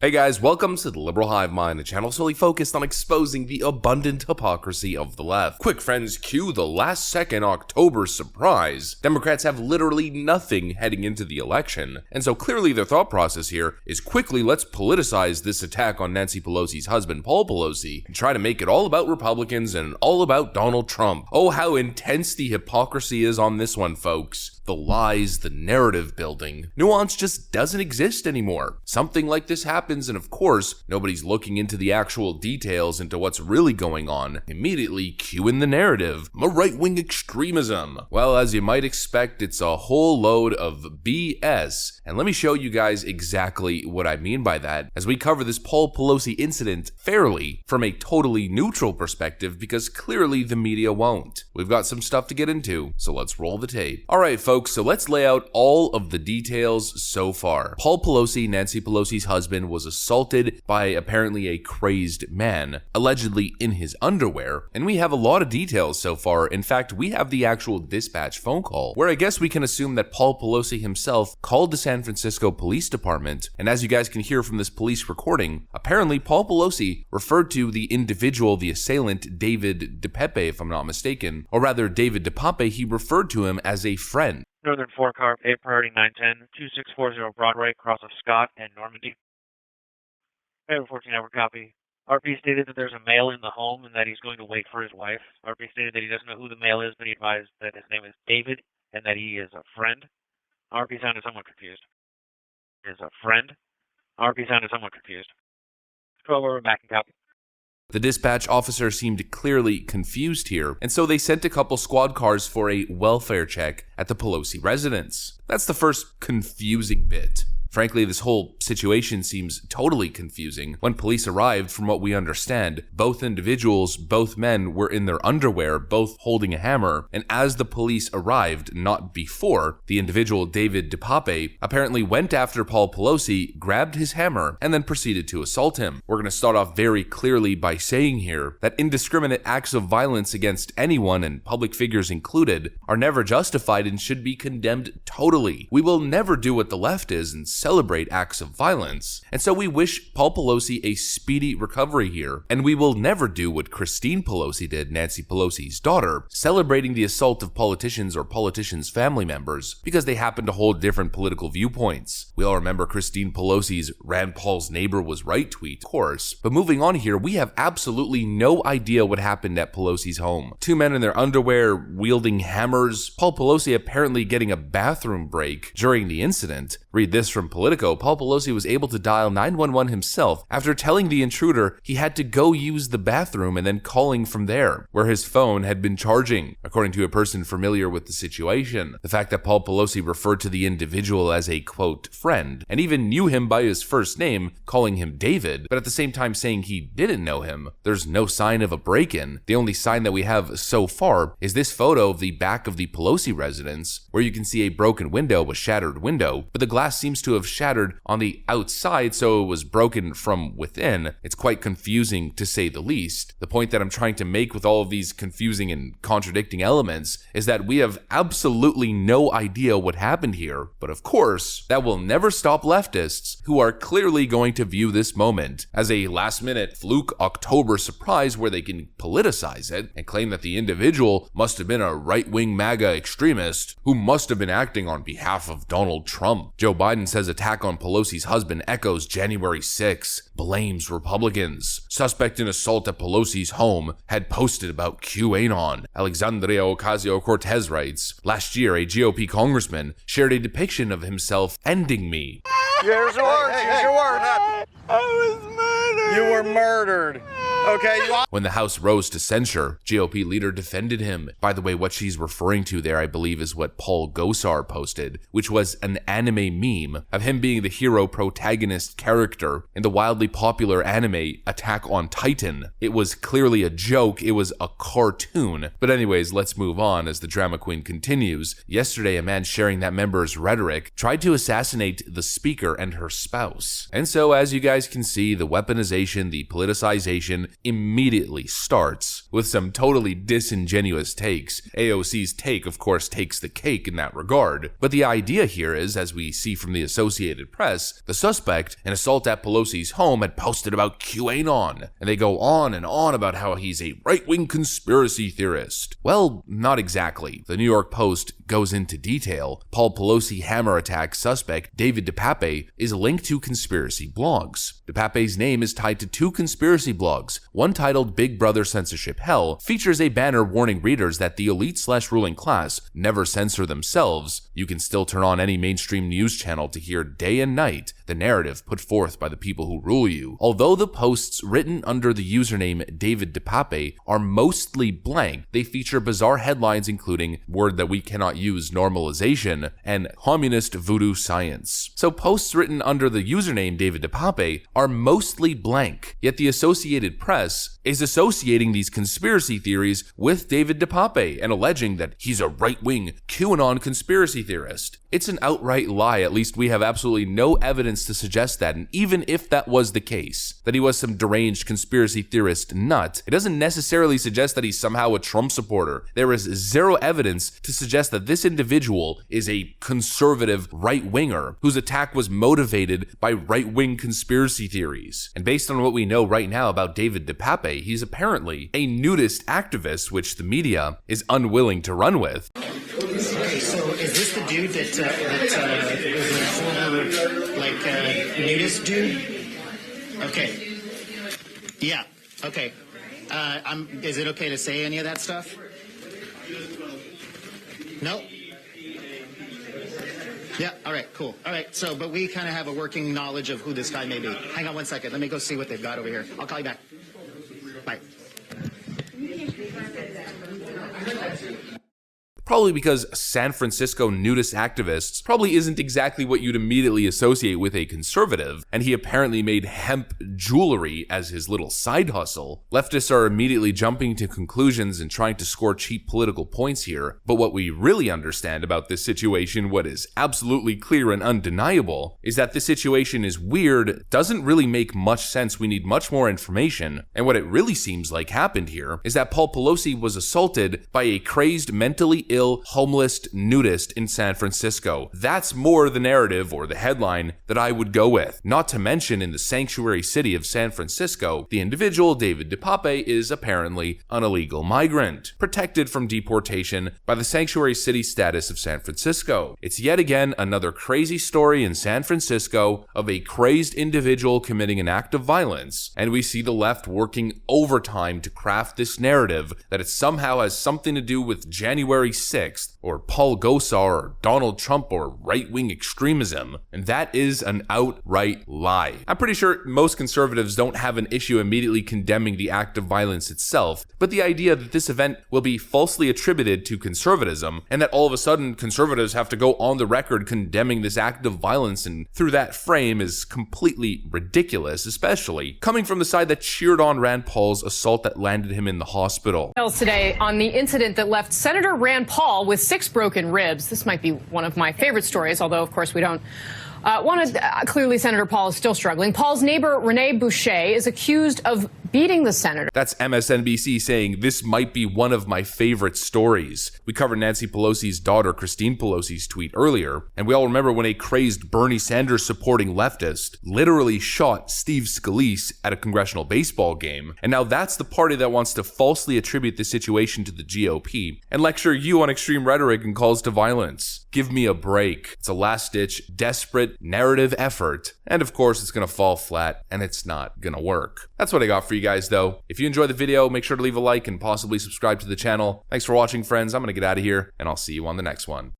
Hey guys, welcome to the Liberal Hive Mind, a channel solely focused on exposing the abundant hypocrisy of the left. Quick friends, cue the last second October surprise. Democrats have literally nothing heading into the election, and so clearly their thought process here is quickly let's politicize this attack on Nancy Pelosi's husband, Paul Pelosi, and try to make it all about Republicans and all about Donald Trump. Oh, how intense the hypocrisy is on this one, folks. The lies, the narrative building. Nuance just doesn't exist anymore. Something like this happens, and of course, nobody's looking into the actual details into what's really going on. Immediately cue in the narrative. Right-wing extremism. Well, as you might expect, it's a whole load of BS. And let me show you guys exactly what I mean by that as we cover this Paul Pelosi incident fairly from a totally neutral perspective, because clearly the media won't. We've got some stuff to get into, so let's roll the tape. Alright folks, so let's lay out all of the details so far. Paul Pelosi, Nancy Pelosi's husband, was assaulted by apparently a crazed man, allegedly in his underwear, and we have a lot of details so far. In fact, we have the actual dispatch phone call, where I guess we can assume that Paul Pelosi himself called the San Francisco Police Department, and as you guys can hear from this police recording, apparently Paul Pelosi referred to the individual, the assailant, David DePape, if I'm not mistaken, or rather David DePape, he referred to him as a friend. Northern 4 Car, 8 Priority 910, 2640 Broadway, cross of Scott and Normandy. 14 hour copy. RP stated that there's a male in the home and that he's going to wait for his wife. RP stated that he doesn't know who the male is, but he advised that his name is David and that he is a friend. RP sounded somewhat confused. Is a friend? RP sounded somewhat confused. 12 over back and copy. The dispatch officer seemed clearly confused here, and so they sent a couple squad cars for a welfare check at the Pelosi residence. That's the first confusing bit. Frankly, this whole situation seems totally confusing. When police arrived, from what we understand, both individuals, both men, were in their underwear, both holding a hammer, and as the police arrived, not before, the individual, David DePape, apparently went after Paul Pelosi, grabbed his hammer, and then proceeded to assault him. We're going to start off very clearly by saying here that indiscriminate acts of violence against anyone, and public figures included, are never justified and should be condemned totally. We will never do what the left is and celebrate acts of violence, and so we wish Paul Pelosi a speedy recovery here, and we will never do what Christine Pelosi did, Nancy Pelosi's daughter, celebrating the assault of politicians or politicians' family members because they happen to hold different political viewpoints. We all remember Christine Pelosi's Rand Paul's neighbor was right tweet, of course, but moving on here, we have absolutely no idea what happened at Pelosi's home. Two men in their underwear wielding hammers, Paul Pelosi apparently getting a bathroom break during the incident. Read this from Politico. Paul Pelosi was able to dial 911 himself after telling the intruder he had to go use the bathroom and then calling from there, where his phone had been charging, according to a person familiar with the situation. The fact that Paul Pelosi referred to the individual as a, quote, friend, and even knew him by his first name, calling him David, but at the same time saying he didn't know him. There's no sign of a break-in. The only sign that we have so far is this photo of the back of the Pelosi residence, where you can see a broken window, a shattered window, but the glass seems to have shattered on the outside, so it was broken from within. It's quite confusing to say the least. The point that I'm trying to make with all of these confusing and contradicting elements is that we have absolutely no idea what happened here, but of course, that will never stop leftists who are clearly going to view this moment as a last-minute fluke October surprise where they can politicize it and claim that the individual must have been a right-wing MAGA extremist who must have been acting on behalf of Donald Trump. Joe Biden says attack on Pelosi's husband echoes January 6, blames Republicans. Suspect in assault at Pelosi's home had posted about QAnon. Alexandria Ocasio-Cortez writes, last year a GOP congressman shared a depiction of himself ending me. Here's your words, here's your words. I was murdered. You were murdered. Okay, When the House rose to censure, GOP leader defended him. By the way, what she's referring to there, I believe, is what Paul Gosar posted, which was an anime meme of him being the hero protagonist character in the wildly popular anime Attack on Titan. It was clearly a joke, it was a cartoon. But anyways, let's move on as the drama queen continues. Yesterday, a man sharing that member's rhetoric tried to assassinate the speaker and her spouse. And so, as you guys can see, the weaponization, the politicization, immediately starts with some totally disingenuous takes. AOC's take, of course, takes the cake in that regard. But the idea here is, as we see from the Associated Press, the suspect, in assault at Pelosi's home, had posted about QAnon, and they go on and on about how he's a right-wing conspiracy theorist. Well, not exactly. The New York Post goes into detail. Paul Pelosi hammer attack suspect David DePape is linked to conspiracy blogs. DePape's name is tied to two conspiracy blogs. One titled Big Brother Censorship Hell features a banner warning readers that the elite/ruling class never censor themselves. You can still turn on any mainstream news channel to hear day and night the narrative put forth by the people who rule you. Although the posts written under the username David DePape are mostly blank, they feature bizarre headlines including word that we cannot use, normalization, and communist voodoo science. So posts written under the username David DePape are mostly blank, yet the Associated Press is associating these conspiracy theories with David DePape and alleging that he's a right-wing QAnon conspiracy theorist. It's an outright lie. At least we have absolutely no evidence to suggest that, and even if that was the case, that he was some deranged conspiracy theorist nut, it doesn't necessarily suggest that he's somehow a Trump supporter. There is zero evidence to suggest that this individual is a conservative right-winger whose attack was motivated by right-wing conspiracy theories. And based on what we know right now about David DePape, he's apparently a nudist activist, which the media is unwilling to run with. Okay, so is this the dude that was a former, nudist dude? Okay. Yeah, okay. Is it okay to say any of that stuff? No? Yeah, all right, cool. All right, so, but we kind of have a working knowledge of who this guy may be. Hang on one second. Let me go see what they've got over here. I'll call you back. Bye. Probably because San Francisco nudist activists probably isn't exactly what you'd immediately associate with a conservative, and he apparently made hemp jewelry as his little side hustle. Leftists are immediately jumping to conclusions and trying to score cheap political points here, but what we really understand about this situation, what is absolutely clear and undeniable, is that this situation is weird, doesn't really make much sense, we need much more information, and what it really seems like happened here is that Paul Pelosi was assaulted by a crazed, mentally ill, homeless nudist in San Francisco. That's more the narrative or the headline that I would go with. Not to mention, in the sanctuary city of San Francisco, the individual, David DePape, is apparently an illegal migrant, protected from deportation by the sanctuary city status of San Francisco. It's yet again another crazy story in San Francisco of a crazed individual committing an act of violence, and we see the left working overtime to craft this narrative that it somehow has something to do with January 6th, or Paul Gosar, or Donald Trump, or right-wing extremism, and that is an outright lie. I'm pretty sure most conservatives don't have an issue immediately condemning the act of violence itself, but the idea that this event will be falsely attributed to conservatism, and that all of a sudden conservatives have to go on the record condemning this act of violence and through that frame is completely ridiculous, especially coming from the side that cheered on Rand Paul's assault that landed him in the hospital. Today on the incident that left Senator Rand Paul with 6 broken ribs. This might be one of my favorite stories, although, of course, we don't want to. Clearly, Senator Paul is still struggling. Paul's neighbor, Renee Boucher, is accused of beating the senator. That's MSNBC saying this might be one of my favorite stories. We covered Nancy Pelosi's daughter, Christine Pelosi's tweet earlier, and we all remember when a crazed Bernie Sanders supporting leftist literally shot Steve Scalise at a congressional baseball game. And now that's the party that wants to falsely attribute the situation to the GOP and lecture you on extreme rhetoric and calls to violence. Give me a break. It's a last-ditch, desperate narrative effort. And of course, it's gonna fall flat, and it's not gonna work. That's what I got for you guys, though. If you enjoyed the video, make sure to leave a like and possibly subscribe to the channel. Thanks for watching, friends. I'm gonna get out of here, and I'll see you on the next one.